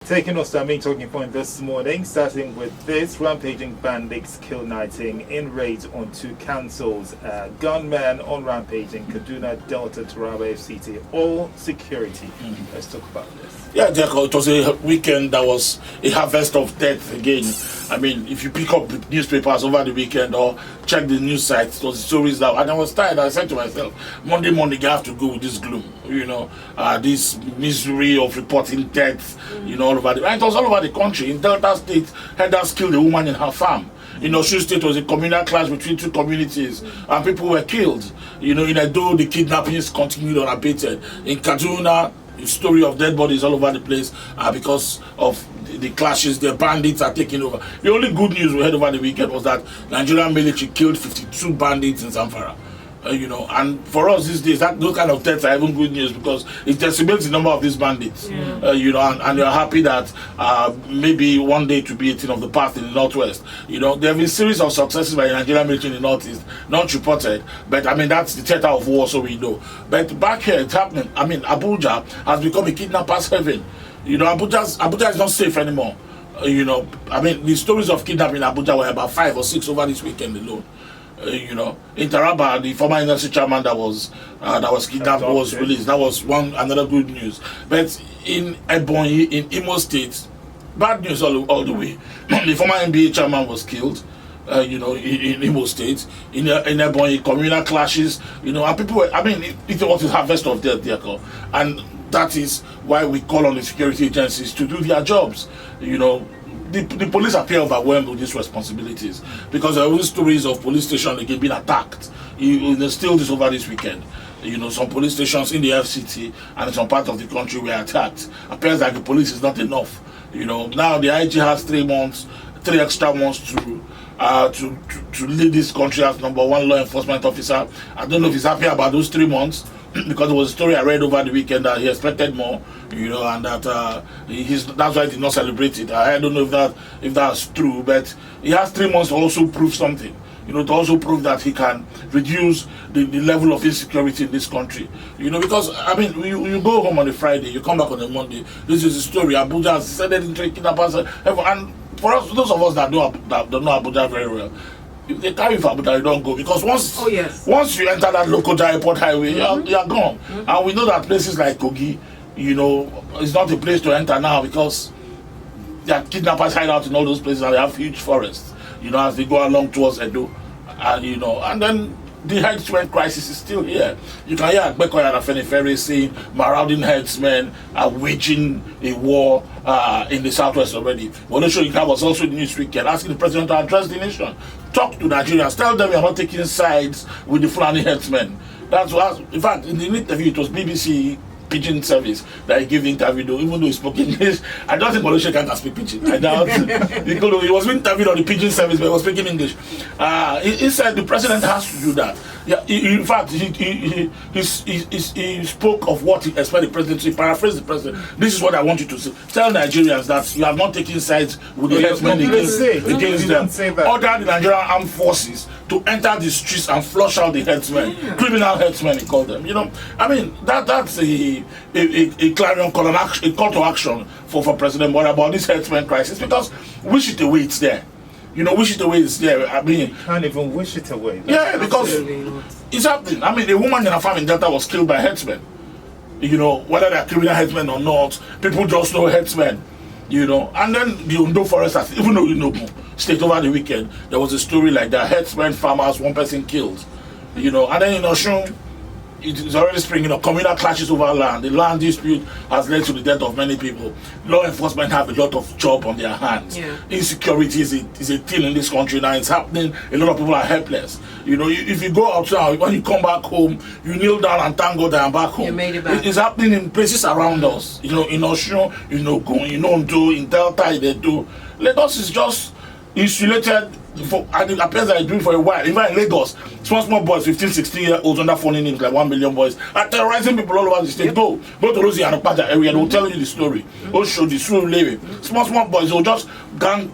Taking us to our main talking point this morning, starting with this: rampaging bandits kill 19 in raids on 2 councils. Gunmen on rampaging, Kaduna, Delta, Taraba, FCT, all security. Let's talk about this. Yeah, Jacob, it was a weekend that was a harvest of death again. I mean, if you pick up the newspapers over the weekend or check the news sites, those stories that, and I was tired. I said to myself, Monday morning, you have to go with this gloom, this misery of reporting death, all over the, and it was all over the country. In Delta State, herders killed a woman in her farm. In Osun State was a communal clash between 2 communities and people were killed. In Edo, the kidnappings continued unabated. In Kaduna, the story of dead bodies all over the place because of the clashes. The bandits are taking over. The only good news we heard over the weekend was that Nigerian military killed 52 bandits in Zamfara. And for us these days, those kind of deaths are even good news because it decimates the number of these bandits. And you're happy that maybe one day to be a thing of the past in the Northwest. There have been a series of successes by the Nigerian military in the Northeast, not reported, but I mean that's the theater of war, so we know. But back here it's happening. I mean, Abuja has become a kidnapper's heaven. Abuja is not safe anymore. I mean, the stories of kidnapping in Abuja were about 5 or 6 over this weekend alone. In Taraba, the former industry chairman that was kidnapped was released. That was another good news. But in Ebonyi, in Imo State, bad news all the way. The former NBA chairman was killed. In Imo State, in Ebonyi, communal clashes. And people were. I mean, it was a harvest of death, and that is why we call on the security agencies to do their jobs. The police appear overwhelmed with these responsibilities because there were stories of police stations again being attacked. Still this over this weekend. Some police stations in the FCT and in some parts of the country were attacked. Appears like the police is not enough. Now the IG has 3 extra months to lead this country as #1 law enforcement officer. I don't know if he's happy about those 3 months. Because there was a story I read over the weekend that he expected more, and that that's why he did not celebrate it. I don't know if that's true, but he has 3 months to also prove something. To also prove that he can reduce the level of insecurity in this country. Because I mean, you go home on a Friday, you come back on a Monday. This is the story. Abuja has said it into kidnappers, and for us, those of us that don't know Abuja very well. If they carry for Abuja, you don't go because once you enter that local airport highway, you're gone. And we know that places like Kogi, it's not a place to enter now because their kidnappers hide out in all those places and they have huge forests. As they go along towards Edo, and then the herdsmen crisis is still here. You can hear Agbekoya and Afenifere saying marauding herdsmen are waging a war in the southwest already. Wonosho Ika was also in the news weekend asking the president to address the nation. Talk to Nigerians, tell them you're not taking sides with the Fulani herdsmen. That's what, in fact, in the interview, it was BBC Pidgin service that he gave the interview, though, even though he spoke English. I don't think Wonosho can speak Pidgin. I doubt because he was being interviewed on the Pidgin service, but he was speaking English. He said the president has to do that. Yeah, in fact, he spoke of what he expected the president to paraphrase the president. This is what I want you to say. Tell Nigerians that you have not taken sides with the herdsmen against them. Order the Nigerian armed forces to enter the streets and flush out the herdsmen, criminal herdsmen, he called them. I mean, that's a clarion call, a call to action for President Bola about this herdsmen crisis because wish it away, it's there. Wish it away is there. I mean, can't even wish it away. Yeah, because it's happening. I mean, a woman in a farm in Delta was killed by herdsmen. Whether they're criminal herdsmen or not, people just know herdsmen. And then the Ondo forest, even though state over the weekend, there was a story like that: herdsmen, farmers, 1 person killed. And then in Osun, it's already springing up. Communal clashes over land. The land dispute has led to the death of many people. Law enforcement have a lot of job on their hands. Insecurity is a thing in this country now. It's happening. A lot of people are helpless. If you go outside, when you come back home, you kneel down and thank God that I'm back home. You made it back. It's happening in places around us. In Osun, Ondo, in Delta, in Edo. Lagos is just insulated. And it appears that it's doing for a while. Even in Lagos, small boys, 15, 16-year-olds under phone names like 1 million boys are terrorizing people all over the state. Go to Rosie and Okpaja area, they'll tell you the story. They'll show the true living. Small boys, they'll just gang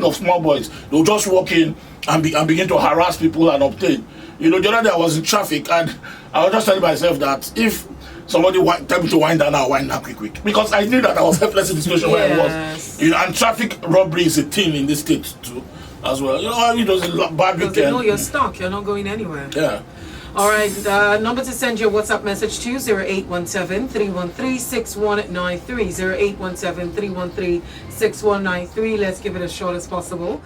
of small boys, they'll just walk in and begin to harass people and obtain. The other day I was in traffic and I was just telling myself that if somebody tell me to wind down, I'll wind down quick. Because I knew that I was helpless in the situation where I was. You know, and traffic robbery is a thing in this state too, as well. You know, it was a bad weekend. Because you know you're stuck, you're not going anywhere. Yeah. All right, number to send your WhatsApp message to 0817-313-6193, 0817-313-6193. Let's give it as short as possible.